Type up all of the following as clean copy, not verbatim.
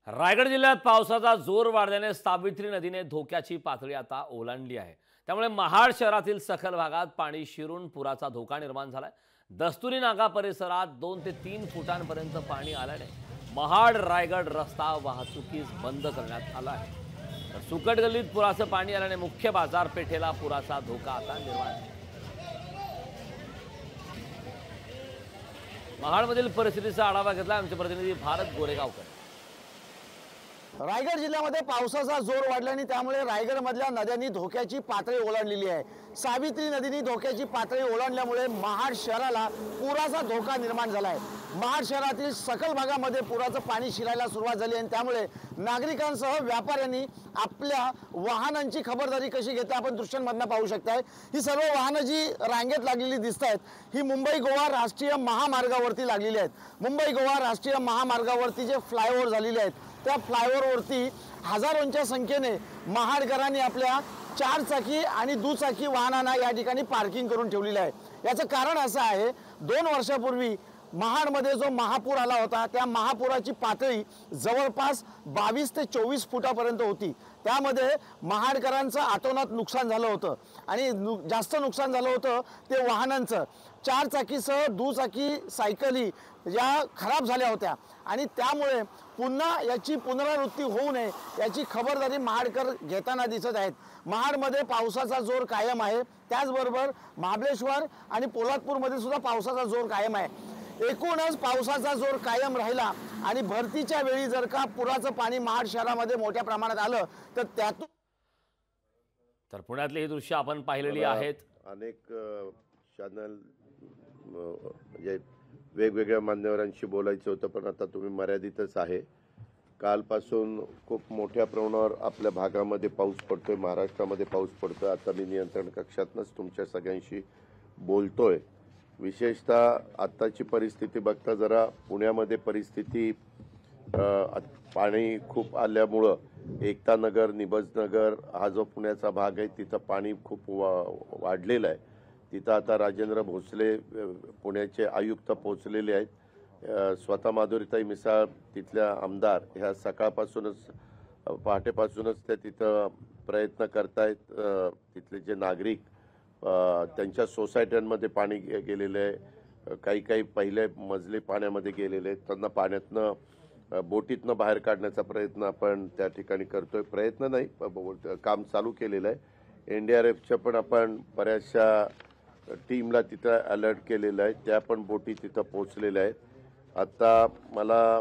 रायगड जिल्ह्यात पावसाचा जोर वाढल्याने सावित्री नदीने धोक्याची पातळी आता ओलांडली आहे। त्यामुळे महाड शहरातील सखल भागात पाणी शिरून पुराचा धोका निर्माण झालाय। दस्तुरी नागा परिसरात 2 ते 3 फुटांपर्यंत पाणी आल्याने महाड रायगड रस्ता वाहतुकीस बंद करण्यात आला आहे। तर सुकट गल्लीत पुराचं पाणी आल्याने मुख्य बाजारपेठेला पुराचा धोका आता निर्माण झाला। महाडमधील परिस्थितीचा आढावा घेतला आमचे प्रतिनिधी भारत गोरेगावकर। रायगड जिल्ह्यामध्ये पावसाचा जोर वाढल्याने त्यामुळे रायगडमधल्या नद्यांनी धोक्याची पातळी ओलांडलेली आहे। सावित्री नदीने धोक्याची पातळी ओलांडल्यामुळे महाड शहराला पुराचा धोका निर्माण झाला आहे। महाड शहरातील सकल भागामध्ये पुराचं पाणी शिरायला सुरुवात झाली आणि त्यामुळे नागरिकांसह व्यापाऱ्यांनी आपल्या वाहनांची खबरदारी कशी घेते आपण दृश्यांमधून पाहू शकताय। ही सर्व वाहनं जी रांगेत लागलेली दिसत आहेत ही मुंबई गोवा राष्ट्रीय महामार्गावरती लागलेली आहेत। मुंबई गोवा राष्ट्रीय महामार्गावरती जे फ्लायओव्हर झालेले आहेत त्या फ्लायओव्हरवरती हजारोंच्या संख्येने महाडकरांनी आपल्या 4 चाकी आणि दुचाकी वाहनांना या ठिकाणी पार्किंग करून ठेवलेलं आहे। याचं कारण असं आहे 2 वर्षापूर्वी महाडमध्ये जो महापूर आला होता त्या महापुराची पातळी जवळपास 22 ते 24 फुटापर्यंत होती। त्यामध्ये महाडकरांचं अतोनात नुकसान झालं होतं आणि जास्त नुकसान झालं होतं ते वाहनांचं। 4 चाकीसह दुचाकी सायकली या खराब झाल्या होत्या आणि त्यामुळे पुन्हा याची पुनरावृत्ती होऊ नये याची खबरदारी महाडकर घेताना दिसत आहेत। महाडमध्ये पावसाचा जोर कायम आहे, त्याचबरोबर महाबळेश्वर आणि पोलादपूरमध्ये सुद्धा पावसाचा जोर कायम आहे। एकूणच पावसाचा जोर कायम राहिला आणि भरतीच्या वेळी जर का पुराचं पाणी महाड शहरामध्ये मोठ्या प्रमाणात आलं तर त्यातून तर पुण्यातली ही दृश्य आपण पाहिलेली आहेत। अनेक चॅनल म्हणजे वेगवेगळ्या मान्यवरांशी बोलायचं होतं पण आता तुम्ही मर्यादितच आहे। कालपासून खूप मोठ्या प्रमाणावर आपल्या भागामध्ये पाऊस पडतोय, महाराष्ट्रामध्ये पाऊस पडतोय। आता मी नियंत्रण कक्षातूनच तुमच्या सगळ्यांशी बोलतोय। विशेषतः आत्ताची परिस्थिती बघता जरा पुण्यामध्ये परिस्थिती पाणी खूप आल्यामुळं एकतानगर, निबजनगर हा जो पुण्याचा भाग आहे तिथं पाणी खूप वाढलेलं आहे। तिथं आता राजेंद्र भोसले पुण्याचे आयुक्त पोहोचलेले आहेत। स्वतः माधुरीताई मिसाळ तिथल्या आमदार ह्या सकाळपासूनच पहाटेपासूनच त्या तिथं प्रयत्न करतायत। तिथले जे नागरिक त्यांच्या सोसायट्यांमध्ये पाणी गेलेलं आहे, काही पहिले मजले पाण्यामध्ये गेलेले आहेत, त्यांना पाण्यातनं बोटीतनं बाहेर काढण्याचा प्रयत्न आपण त्या ठिकाणी करतोय। प्रयत्न नाही, काम चालू केलेलं आहे। NDRFच्या पण आपण बऱ्याचशा टीमला तिथं अलर्ट केलेलं आहे, त्या पण बोटी तिथं पोहोचलेल्या आहेत। आता मला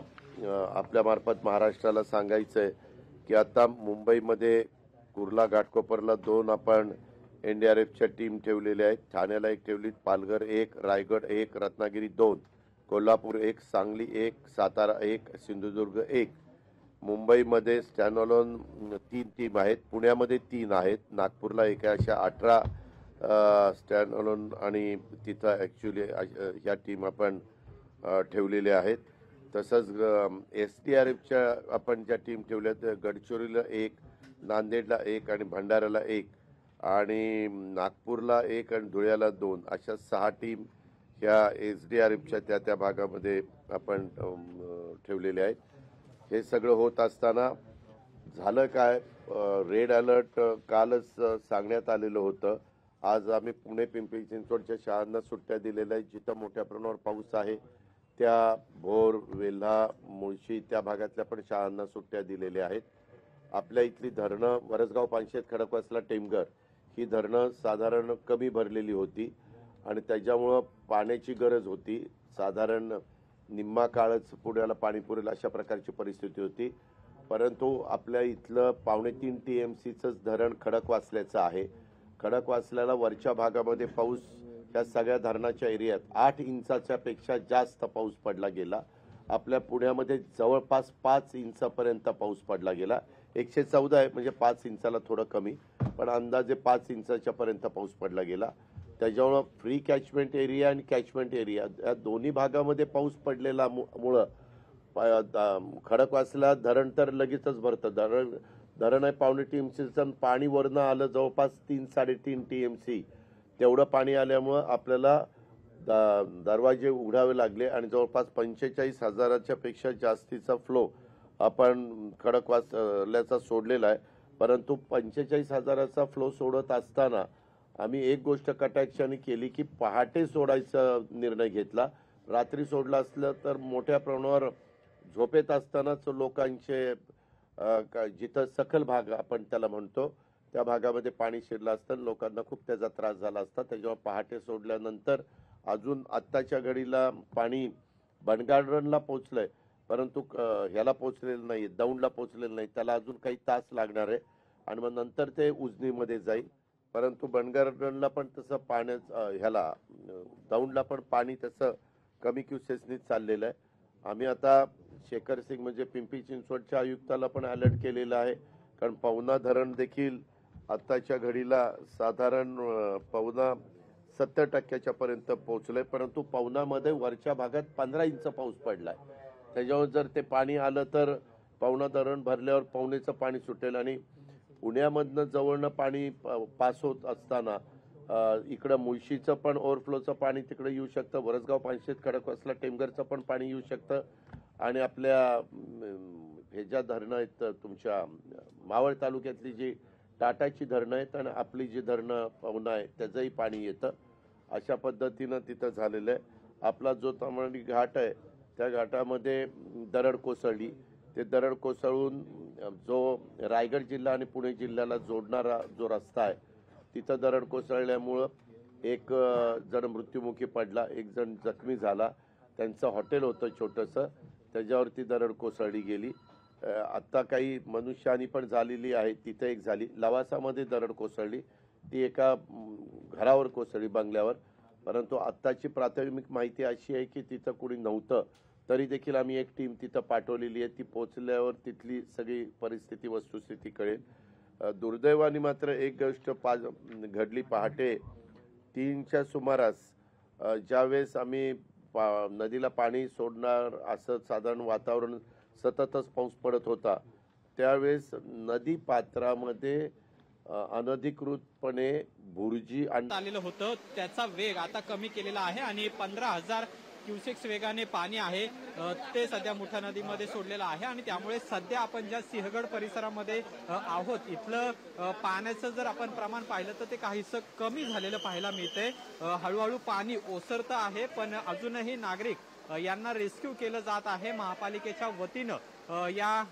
आपल्या मार्फत महाराष्ट्राला सांगायचं आहे की आता मुंबईमध्ये कुर्ला घाटकोपरला 2 आपण NDRFच्या टीम ठेवलेल्या आहेत। ठाण्याला 1 ठेवली, पालघर 1, रायगड 1, रत्नागिरी 2, कोल्हापूर 1, सांगली 1, सातारा 1, सिंधुदुर्ग 1। मुंबईमध्ये स्टँडअलोन 3 टीम आहेत, पुण्यामध्ये 3 आहेत, नागपूरला 1 आहे। अशा 18 स्टँडअलोन आणि तिथं ॲक्च्युली ह्या टीम आपण ठेवलेल्या आहेत। तसंच SDRFच्या आपण ज्या टीम ठेवल्यात गडचिरोलीला 1, नांदेडला 1 आणि भंडाऱ्याला 1 आणि नागपूरला 1 आणि धुळ्याला 2 अशा 6 टीम ह्या SDRFच्या त्या भागामध्ये आपण ठेवलेले आहेत। हे सगळं होत असताना झालं काय, रेड अलर्ट कालच सांगण्यात आलेलं होतं। आज आम्ही पुणे पिंपरी चिंचवडच्या शाळांना सुट्ट्या दिलेल्या आहेत। जिथं मोठ्या प्रमाणावर पाऊस आहे त्या भोर, वेल्हा, मुळशी त्या भागातल्या पण शाळांना सुट्ट्या दिलेल्या आहेत। आपल्या इथली धरणं वरसगाव, पानशेत, खडकवासला, टेमघर ही धरणं साधारण कमी भरलेली होती आणि त्याच्यामुळं पाण्याची गरज होती। साधारण निम्मा काळच पुण्याला पाणी पुरेल अशा प्रकारची परिस्थिती होती। परंतु आपल्या इथलं 2.5 TMCचंच धरण खडकवासल्याचं आहे। खडकवासल्याला वरच्या भागामध्ये पाऊस या सगळ्या धरणाच्या एरियात 8 इंचाच्या पेक्षा जास्त पाऊस पडला गेला। आपल्या पुण्यामध्ये जवळपास 5 इंचापर्यंत पाऊस पडला गेला। 114 आहे म्हणजे 5 इंचाला थोडं कमी, पण अंदाजे 5 इंचाच्या पर्यंत पाऊस पडला गेला। त्याच्यामुळं फ्री कॅचमेंट एरिया आणि कॅचमेंट एरिया या दोन्ही भागामध्ये पाऊस पडलेला मुळं खडकवासला धरण तर लगेचच भरतं। धरण आहे 2.5 TMCचं, पाणी वरनं आलं जवळपास 3-3.5 TMC तेवढं पाणी आल्यामुळं आपल्याला दरवाजे उघडावे लागले आणि जवळपास 45,000च्या पेक्षा जास्तीचा फ्लो आपण खडकवासल्याचा सोडलेला आहे, परंतु 45,000चा फ्लो सोडत असताना आम्ही एक गोष्ट कटाक्षाने केली की पहाटे सोडायचा निर्णय घेतला. रात्री सोडला असलं तर मोठ्या प्रमाणावर झोपेत असतानाच लोकांचे जिथं सखल भाग आपण त्याला म्हणतो त्या भागामध्ये पाणी शिरलं असतं, लोकांना खूप त्याचा त्रास झाला असता. त्याच्यामुळे पहाटे सोडल्यानंतर अजून आत्ताच्या घडीला पाणी बनगार्डनला पोहोचलंय, परंतु ह्याला पोहोचलेलं नाही, दौंडला पोहोचलेलं नाही. त्याला अजून काही तास लागणार आहे आणि मग नंतर ते उजनीमध्ये जाईल. परंतु बनगार्डनला पण तसं ह्याला दौंडला पण पाणी तसं कमी क्युसेसनीच चाललेलं आहे. आम्ही आता शेखर सिंग म्हणजे पिंपरी चिंचवडच्या आयुक्ताला पण अलर्ट केलेलं आहे, कारण पवना धरण देखील आत्ताच्या घडीला साधारण पवना 70% पर्यंत पोहोचलंय, परंतु पवनामध्ये वरच्या भागात 15 इंच पाऊस पडलाय. त्याच्यावर जर ते पाणी आलं तर पवना धरण भरल्यावर पवनेचं पाणी सुटेल आणि पुण्यामधनं जवळनं पाणी पास होत असताना इकडं मुळशीचं पण ओव्हरफ्लोचं पाणी तिकडे येऊ शकतं, वरसगाव, पानशेत, खडकवासला, टेमघरचं पण पाणी येऊ शकतं आणि आपल्या हे ज्या धरणं आहेत तुमच्या मावळ तालुक्यातली जी टाटाची धरणं आहेत आणि आपली जी धरणं पवना आहे त्याचंही पाणी येतं. अशा पद्धतीनं तिथं झालेलं आहे. आपला जो ताम्हाणी घाट आहे त्या घाटामध्ये दरड कोसळली. ते दरड कोसळून जो रायगड जिल्हा आणि पुणे जिल्ह्याला जोडणारा जो रस्ता आहे तिथं दरड कोसळल्यामुळं एक जण मृत्युमुखी पडला, एक जण जखमी झाला. त्यांचं हॉटेल होतं छोटंसं, त्याच्यावरती दरड कोसळली गेली. आत्ता काही मनुष्यहानी पण झालेली आहे, तिथे एक झाली. लवासामध्ये दरड कोसळली, ती एका घरावर कोसळली, बंगल्यावर. परंतु आत्ताची प्राथमिक माहिती अशी आहे की तिथं कोणी नव्हतं, तरी देखील आम्ही एक टीम तिथं पाठवलेली आहे. ती पोचल्यावर तिथली सगळी परिस्थिती वस्तुस्थिती कळेल. दुर्दैवाने मात्र एक गोष्ट घडली. पहाटे 3च्या सुमारास ज्यावेळेस आम्ही नदीला पाणी सोडणार असं साधारण वातावरण, सततच पाऊस पडत होता, त्यावेळेस नदी पात्रामध्ये अनधिकृतपणे बुर्जी आलेलं होतं. त्याचा वेग आता कमी केलेला आहे आणि 15,000 क्युसेक्स वेगाने पाणी आहे ते सध्या मुठा नदीमध्ये सोडलेलं आहे आणि त्यामुळे सध्या आपण ज्या सिंहगड परिसरामध्ये आहोत इथलं पाण्याचं जर आपण प्रमाण पाहिलं तर ते काहीसं कमी झालेलं पाहायला मिळतंय. हळूहळू पाणी ओसरतं आहे, पण अजूनही नागरिक यांना रेस्क्यू केलं जात आहे. महापालिकेच्या वतीनं या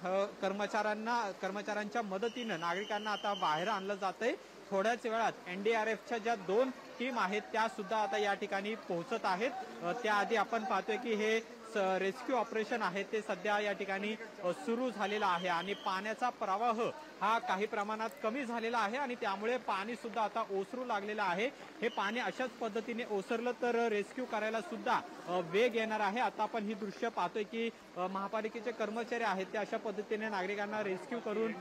कर्मचाऱ्यांच्या मदतीनं नागरिकांना आता बाहेर आणलं जातंय. थोड्याच वेळात एनडीआरएफच्या ज्या 2 टीम आहेत त्या सुद्धा आता या ठिकाणी पोहोचत आहेत. त्याआधी आपण पाहतोय की हे रेस्क्यू ऑपरेशन आहे ते सध्या या ठिकाणी सुरू झालेलं आहे आणि पाण्याचा प्रवाह हा काही प्रमाणात कमी झालेला आहे आणि त्यामुळे पाणी सुद्धा आता ओसरू लागलेलं आहे. हे पाणी अशाच पद्धतीने ओसरलं तर रेस्क्यू करायला सुद्धा वेग येणार आहे. आता आपण ही दृश्य पाहतोय की महापालिकेचे कर्मचारी आहेत ते अशा पद्धतीने नागरिकांना रेस्क्यू करून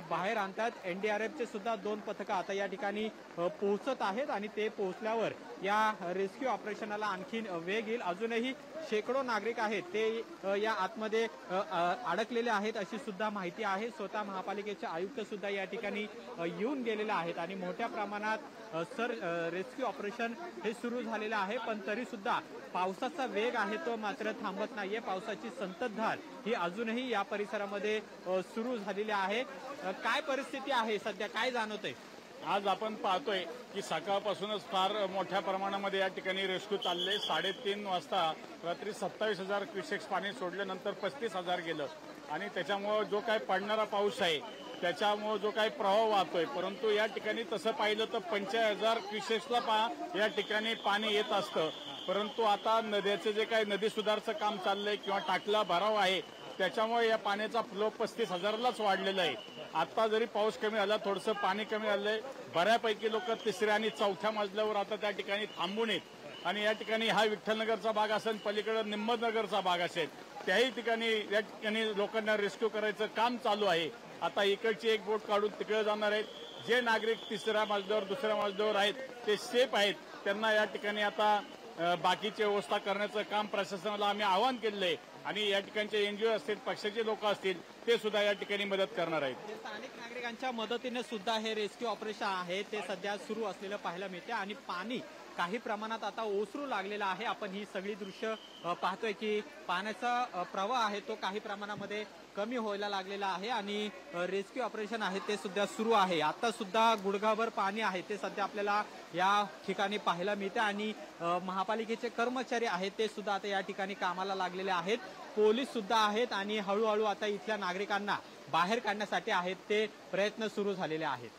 बाहेर आणतात. एनडीआरएफचे सुद्धा 2 पथकं आता या ठिकाणी पोहोचत आहेत आणि ते पोहोचल्यावर या रेस्क्यू ऑपरेशनला आणखीन वेग येईल. अजूनही शेकडो नागरिक आहेत ते या आतमध्ये अडकलेले आहेत अशी सुद्धा माहिती आहे. स्वतः महापालिकेचे आयुक्त सुद्धा या ठिकाणी येऊन गेलेले आहेत आणि मोठ्या प्रमाणात रेस्क्यू ऑपरेशन हे सुरू झालेलं आहे. पण तरी सुद्धा पावसाचा वेग आहे तो मात्र थांबत नाहीये. पावसाची संततधार ही अजूनही या परिसरामध्ये सुरू झालेली आहे. काय परिस्थिती आहे सध्या, काय जाणवतंय? आज आपण पाहतोय की सकाळपासूनच फार मोठ्या प्रमाणामध्ये या ठिकाणी रेस्क्यू चालले. 3:30 वाजता रात्री 27,000 क्युसेक्स पाणी सोडल्यानंतर 35,000 गेलं आणि त्याच्यामुळं जो काय पडणारा पाऊस आहे त्याच्यामुळं जो काही प्रवाह वाहतोय, परंतु या ठिकाणी तसं पाहिलं तर 45,000 क्युसेक्सला या ठिकाणी पाणी येत असतं. परंतु आता नद्याचं जे काही नदी सुधारचं काम चाललंय किंवा टाकला भराव आहे त्याच्यामुळे या पाण्याचा फ्लो 35,000लाच वाढलेला आहे. आता जरी पाऊस कमी झाला, थोडंसं पाणी कमी झालंय, बऱ्यापैकी लोक 3ऱ्या आणि 4थ्या मजल्यावर आता त्या ठिकाणी थांबून आहेत आणि या ठिकाणी हा विठ्ठलनगरचा भाग असेल, पलीकडे निंबनगरचा भाग असेल, त्याही ठिकाणी या ठिकाणी लोकांना रेस्क्यू करायचं काम चालू आहे. आता इकडची एक बोट काढून तिकडे जाणार आहेत. जे नागरिक 3ऱ्या मजल्यावर 2ऱ्या मजल्यावर आहेत ते सेफ आहेत, त्यांना या ठिकाणी आता बाकीची व्यवस्था करण्याचं काम प्रशासनाला आम्ही आवाहन केलेलं आहे आणि या ठिकाणचे एनजीओ असतील, पक्षाचे लोक असतील ते सुद्धा या ठिकाणी मदत करणार आहेत. स्थानिक नागरिकांच्या मदतीने सुद्धा हे रेस्क्यू ऑपरेशन आहे ते सध्या सुरू असलेलं पाहायला मिळते आणि पाणी काही प्रमाणात आता ओसरू लागलेला आहे. आपण ही सगळी दृश्य पाहतोय की पाण्याचा प्रवाह आहे तो काही प्रमाणामध्ये कमी व्हायला लागलेला आहे आणि रेस्क्यू ऑपरेशन आहे ते सुद्धा सुरू आहे. आता सुद्धा गुडघाभर पाणी आहे ते सध्या आपल्याला या ठिकाणी पाहायला मिळते आणि महापालिकेचे कर्मचारी आहेत ते सुद्धा आता या ठिकाणी कामाला लागलेले आहेत. पोलीस सुद्धा आहेत आणि हळूहळू आता इथल्या नागरिकांना बाहेर काढण्यासाठी आहेत ते प्रयत्न सुरू झालेले आहेत.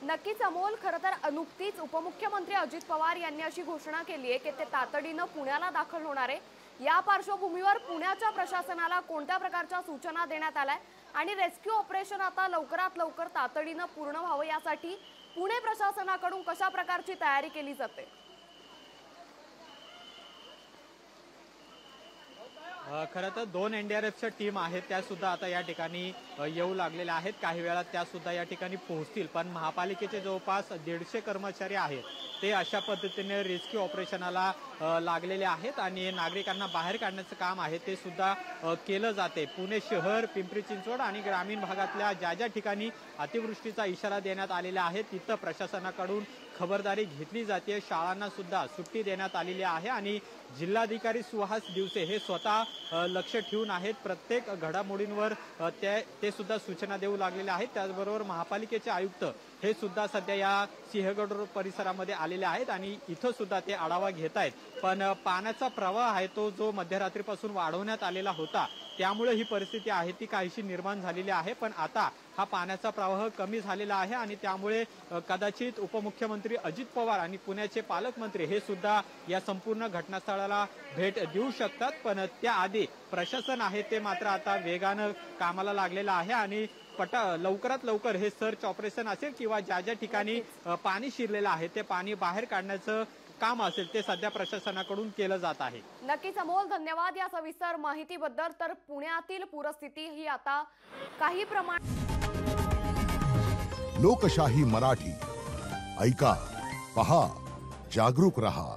नक्कीच अमोल, खरं तर नुकतीच उपमुख्यमंत्री अजित पवार यांनी अशी घोषणा केली आहे की ते तातडीनं पुण्याला दाखल होणार आहे. या पार्श्वभूमीवर पुण्याच्या प्रशासनाला कोणत्या प्रकारच्या सूचना देण्यात आल्या आणि रेस्क्यू ऑपरेशन आता लवकरात लवकर तातडीनं पूर्ण व्हावं यासाठी पुणे प्रशासनाकडून कशा प्रकारची तयारी केली जाते? खरं तर 2 NDRFच्या टीम आहेत त्या सुद्धा आता या ठिकाणी येऊ लागलेल्या आहेत. काही वेळात त्या सुद्धा या ठिकाणी पोहोचतील. पण महापालिकेचे जवळपास 150 कर्मचारी आहेत ते अशा पद्धतीने रेस्क्यू ऑपरेशनाला लागलेले आहेत आणि नागरिकांना बाहेर काढण्याचं काम आहे ते सुद्धा केलं जाते. पुणे शहर, पिंपरी चिंचवड आणि ग्रामीण भागातल्या ज्या ज्या ठिकाणी अतिवृष्टीचा इशारा देण्यात आलेला आहे तिथं प्रशासनाकडून खबरदारी घेतली जाते. शाळांना सुद्धा सुट्टी देण्यात आलेली आहे आणि जिल्हाधिकारी सुहास दिवसे हे स्वतः लक्ष ठेवून आहेत. प्रत्येक घडामोडींवर ते सुद्धा सूचना देऊ लागलेले आहेत. त्याचबरोबर महापालिकेचे आयुक्त हे सुद्धा सध्या या सिंहगड रोड परिसरामध्ये आलेले आहेत आणि इथं सुद्धा ते आढावा घेत आहेत. पण पाण्याचा प्रवाह आहे तो जो मध्यरात्रीपासून वाढवण्यात आलेला होता त्यामुळे ही परिस्थिती आहे ती काहीशी निर्माण झालेली आहे. पण आता हा पाण्याचा प्रवाह कमी झालेला आहे आणि त्यामुळे कदाचित उपमुख्यमंत्री अजित पवार आणि पुण्याचे पालकमंत्री हे सुद्धा या संपूर्ण घटनास्थळाला भेट देऊ शकतात. पण त्याआधी प्रशासन आहे ते मात्र आता वेगानं कामाला लागलेलं आहे आणि लवकरात लवकर हे सर्च ऑपरेशन असेल किंवा ज्या ज्या ठिकाणी पाणी शिरलेलं आहे ते पाणी बाहेर काढण्याचं काम असेल ते सध्या प्रशासनाकडून केलं जात आहे. नक्कीच अमोल, धन्यवाद या सविस्तर माहितीबद्दल. तर पुण्यातील पूरस्थिती ही आता काही लोकशाही मराठी ऐका, पहा, जागरूक रहा.